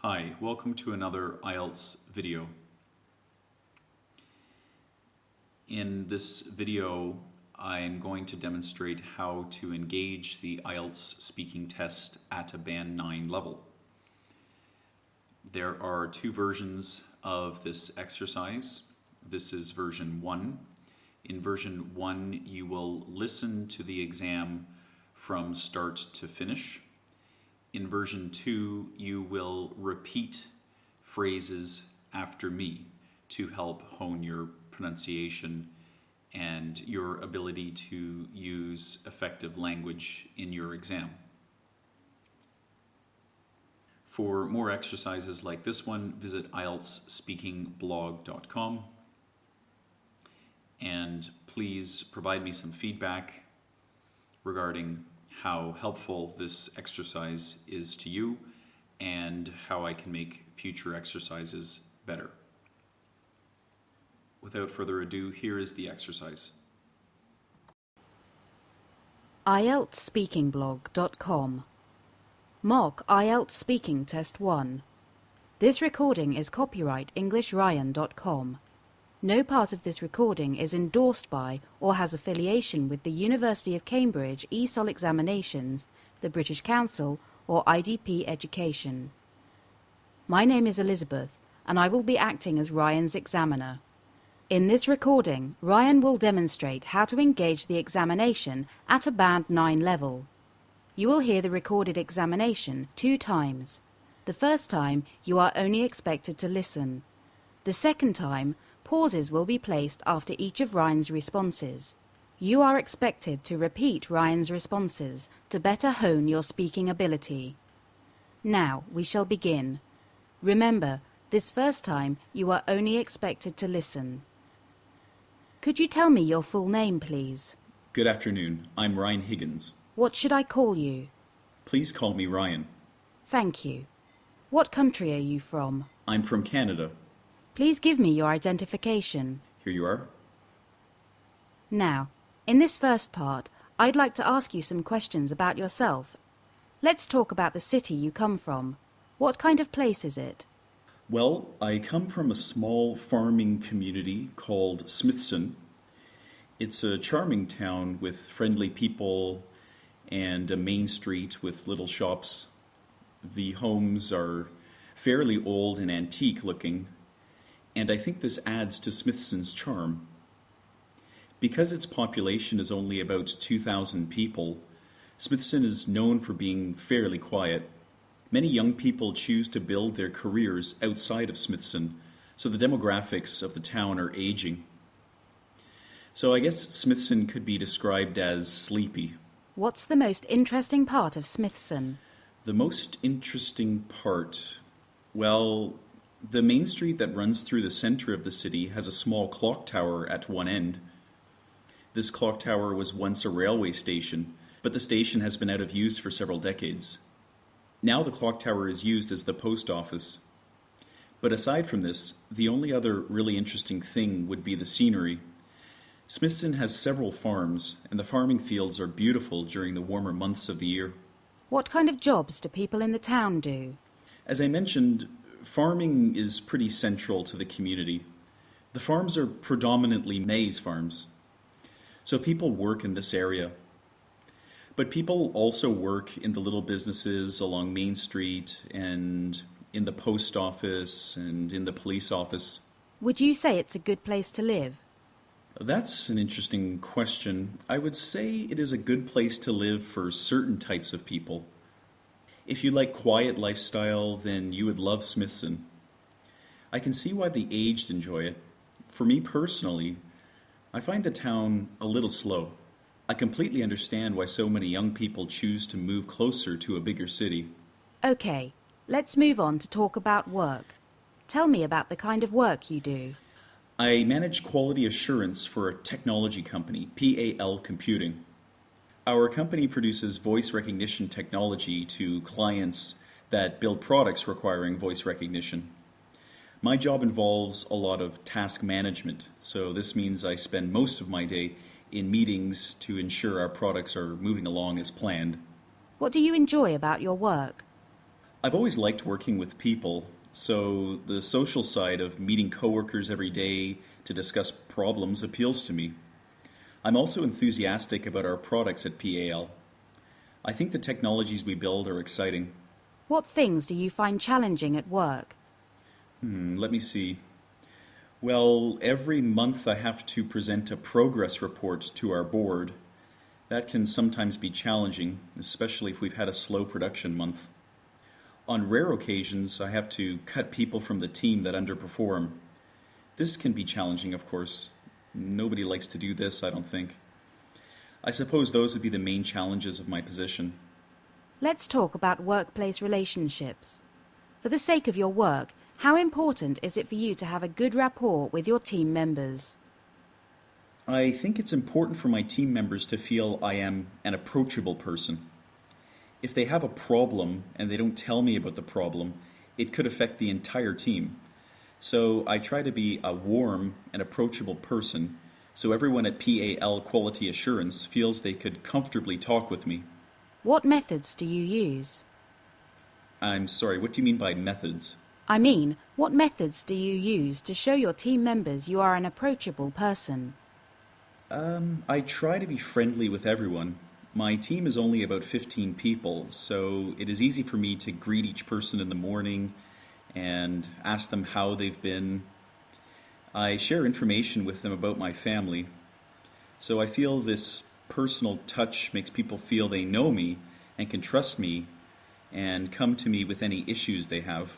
Hi, welcome to another IELTS video. In this video, I'm going to demonstrate how to engage the IELTS speaking test at a Band 9 level. There are two versions of this exercise. This is version 1. In version 1, you will listen to the exam from start to finish. In version 2, you will repeat phrases after me to help hone your pronunciation and your ability to use effective language in your exam. For more exercises like this one, visit IELTSspeakingblog.com, and please provide me some feedback regarding how helpful this exercise is to you and how I can make future exercises better. Without further ado, here is the exercise. IELTSspeakingblog.com. Mock IELTS Speaking Test 1. This recording is copyright EnglishRyan.com. No part of this recording is endorsed by or has affiliation with the University of Cambridge ESOL examinations, the British Council, or IDP Education. My name is Elizabeth, and I will be acting as Ryan's examiner. In this recording, Ryan will demonstrate how to engage the examination at a Band 9 level. You will hear the recorded examination 2 times. The first time, you are only expected to listen. The second time, pauses will be placed after each of Ryan's responses. You are expected to repeat Ryan's responses to better hone your speaking ability. Now we shall begin. Remember, this first time you are only expected to listen. Could you tell me your full name, please? Good afternoon. I'm Ryan Higgins. What should I call you? Please call me Ryan. Thank you. What country are you from? I'm from Canada. Please give me your identification. Here you are. Now, in this first part, I'd like to ask you some questions about yourself. Let's talk about the city you come from. What kind of place is it? Well, I come from a small farming community called Smithson. It's a charming town with friendly people and a main street with little shops. The homes are fairly old and antique looking, and I think this adds to Smithson's charm. Because its population is only about 2,000 people, Smithson is known for being fairly quiet. Many young people choose to build their careers outside of Smithson, so the demographics of the town are aging. So I guess Smithson could be described as sleepy. What's the most interesting part of Smithson? The most interesting part, well, the main street that runs through the center of the city has a small clock tower at one end. This clock tower was once a railway station, but the station has been out of use for several decades. Now the clock tower is used as the post office. But aside from this, the only other really interesting thing would be the scenery. Smithson has several farms, and the farming fields are beautiful during the warmer months of the year. What kind of jobs do people in the town do? As I mentioned, farming is pretty central to the community. The farms are predominantly maize farms, so people work in this area. But people also work in the little businesses along Main Street and in the post office and in the police office. Would you say it's a good place to live? That's an interesting question. I would say it is a good place to live for certain types of people. If you like quiet lifestyle, then you would love Smithson. I can see why the aged enjoy it. For me personally, I find the town a little slow. I completely understand why so many young people choose to move closer to a bigger city. Okay, let's move on to talk about work. Tell me about the kind of work you do. I manage quality assurance for a technology company, PAL Computing. Our company produces voice recognition technology to clients that build products requiring voice recognition. My job involves a lot of task management, so this means I spend most of my day in meetings to ensure our products are moving along as planned. What do you enjoy about your work? I've always liked working with people, so the social side of meeting coworkers every day to discuss problems appeals to me. I'm also enthusiastic about our products at PAL. I think the technologies we build are exciting. What things do you find challenging at work? Let me see. Well, every month I have to present a progress report to our board. That can sometimes be challenging, especially if we've had a slow production month. On rare occasions, I have to cut people from the team that underperform. This can be challenging, of course. Nobody likes to do this, I don't think. I suppose those would be the main challenges of my position. Let's talk about workplace relationships. For the sake of your work, how important is it for you to have a good rapport with your team members? I think it's important for my team members to feel I am an approachable person. If they have a problem and they don't tell me about the problem, it could affect the entire team. So I try to be a warm and approachable person so everyone at PAL Quality Assurance feels they could comfortably talk with me. What methods do you use? I'm sorry, what do you mean by methods? I mean, what methods do you use to show your team members you are an approachable person? I try to be friendly with everyone. My team is only about 15 people, so it is easy for me to greet each person in the morning and ask them how they've been. I share information with them about my family, so I feel this personal touch makes people feel they know me and can trust me and come to me with any issues they have.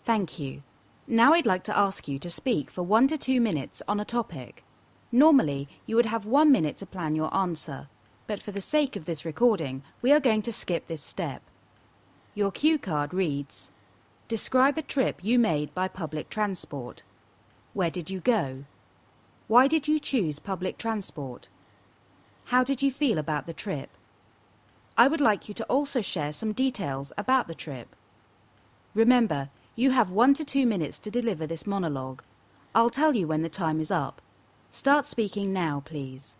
Thank you. Now I'd like to ask you to speak for 1 to 2 minutes on a topic. Normally, you would have 1 minute to plan your answer, but for the sake of this recording, we are going to skip this step. Your cue card reads, "Describe a trip you made by public transport. Where did you go? Why did you choose public transport? How did you feel about the trip?" I would like you to also share some details about the trip. Remember, you have 1 to 2 minutes to deliver this monologue. I'll tell you when the time is up. Start speaking now, please.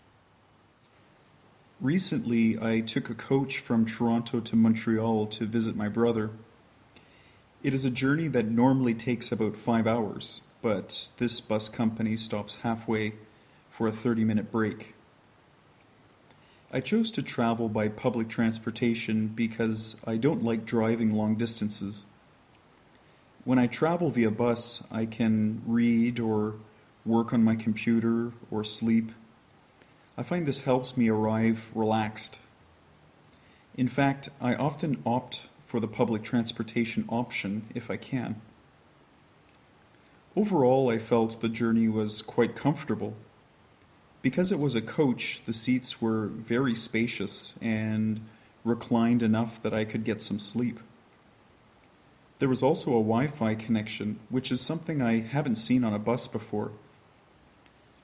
Recently, I took a coach from Toronto to Montreal to visit my brother. It is a journey that normally takes about 5 hours, but this bus company stops halfway for a 30-minute break. I chose to travel by public transportation because I don't like driving long distances. When I travel via bus, I can read or work on my computer or sleep. I find this helps me arrive relaxed. In fact, I often opt for the public transportation option if I can. Overall, I felt the journey was quite comfortable. Because it was a coach, the seats were very spacious and reclined enough that I could get some sleep. There was also a Wi-Fi connection, which is something I haven't seen on a bus before.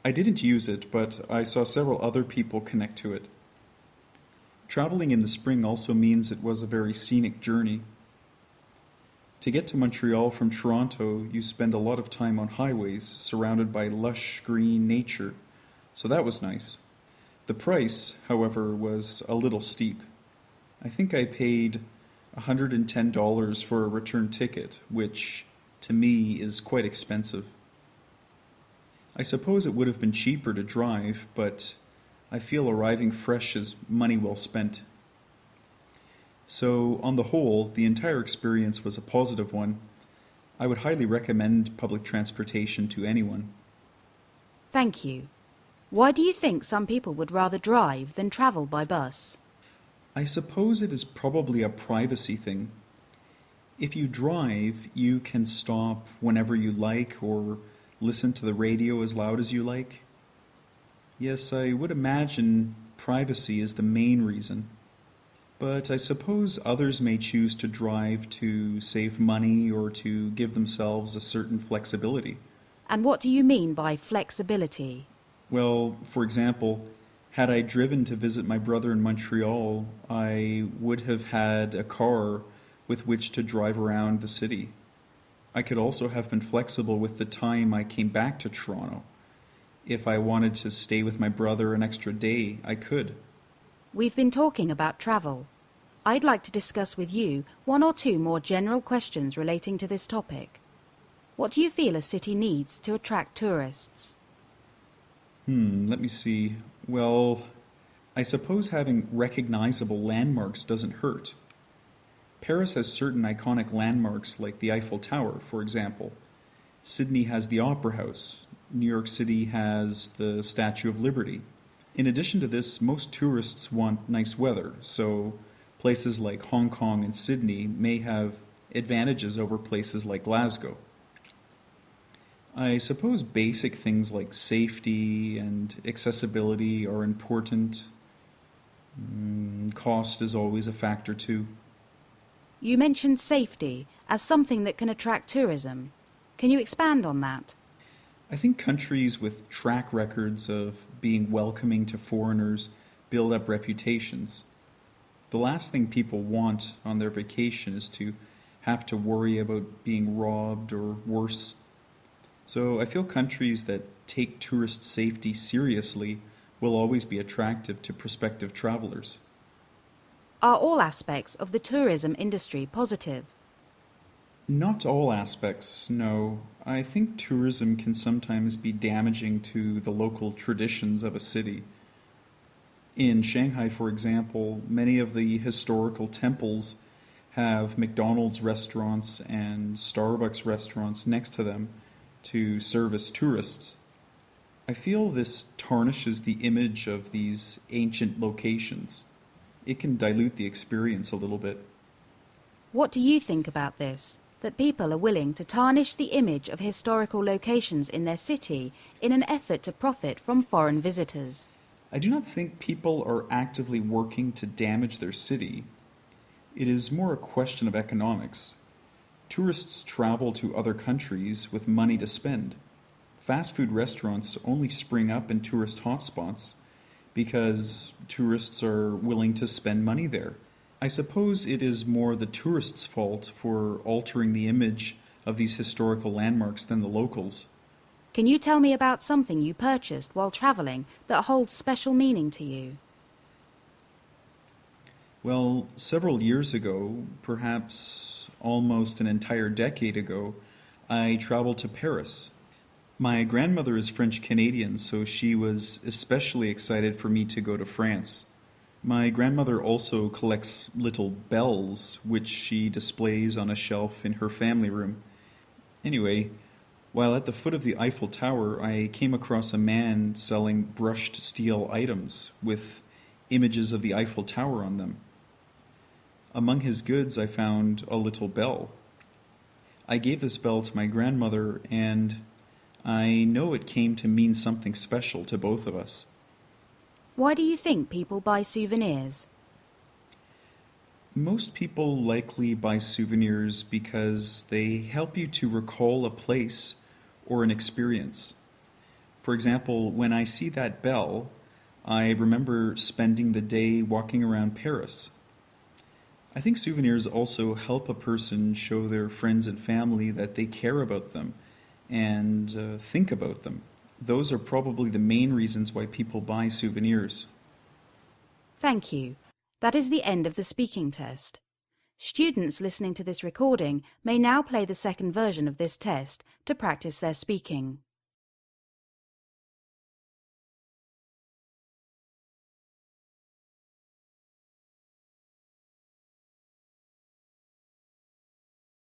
I didn't use it, but I saw several other people connect to it. Traveling in the spring also means it was a very scenic journey. To get to Montreal from Toronto, you spend a lot of time on highways surrounded by lush green nature, so that was nice. The price, however, was a little steep. I think I paid $110 for a return ticket, which to me is quite expensive. I suppose it would have been cheaper to drive, but I feel arriving fresh is money well spent. So, on the whole, the entire experience was a positive one. I would highly recommend public transportation to anyone. Thank you. Why do you think some people would rather drive than travel by bus? I suppose it is probably a privacy thing. If you drive, you can stop whenever you like or listen to the radio as loud as you like. Yes, I would imagine privacy is the main reason. But I suppose others may choose to drive to save money or to give themselves a certain flexibility. And what do you mean by flexibility? Well, for example, had I driven to visit my brother in Montreal, I would have had a car with which to drive around the city. I could also have been flexible with the time I came back to Toronto. If I wanted to stay with my brother an extra day, I could. We've been talking about travel. I'd like to discuss with you one or two more general questions relating to this topic. What do you feel a city needs to attract tourists? Let me see. Well, I suppose having recognizable landmarks doesn't hurt. Paris has certain iconic landmarks like the Eiffel Tower, for example. Sydney has the Opera House. New York City has the Statue of Liberty. In addition to this, most tourists want nice weather, so places like Hong Kong and Sydney may have advantages over places like Glasgow. I suppose basic things like safety and accessibility are important. Cost is always a factor too. You mentioned safety as something that can attract tourism. Can you expand on that? I think countries with track records of being welcoming to foreigners build up reputations. The last thing people want on their vacation is to have to worry about being robbed or worse. So I feel countries that take tourist safety seriously will always be attractive to prospective travelers. Are all aspects of the tourism industry positive? Not all aspects, no. I think tourism can sometimes be damaging to the local traditions of a city. In Shanghai, for example, many of the historical temples have McDonald's restaurants and Starbucks restaurants next to them to service tourists. I feel this tarnishes the image of these ancient locations. It can dilute the experience a little bit. What do you think about this? That people are willing to tarnish the image of historical locations in their city in an effort to profit from foreign visitors? I do not think people are actively working to damage their city. It is more a question of economics. Tourists travel to other countries with money to spend. Fast food restaurants only spring up in tourist hotspots because tourists are willing to spend money there. I suppose it is more the tourists' fault for altering the image of these historical landmarks than the locals. Can you tell me about something you purchased while travelling that holds special meaning to you? Well, several years ago, perhaps almost an entire decade ago, I traveled to Paris. My grandmother is French-Canadian, so she was especially excited for me to go to France. My grandmother also collects little bells, which she displays on a shelf in her family room. Anyway, while at the foot of the Eiffel Tower, I came across a man selling brushed steel items with images of the Eiffel Tower on them. Among his goods, I found a little bell. I gave this bell to my grandmother, and I know it came to mean something special to both of us. Why do you think people buy souvenirs? Most people likely buy souvenirs because they help you to recall a place or an experience. For example, when I see that bell, I remember spending the day walking around Paris. I think souvenirs also help a person show their friends and family that they care about them and think about them. Those are probably the main reasons why people buy souvenirs. Thank you. That is the end of the speaking test. Students listening to this recording may now play the second version of this test to practice their speaking.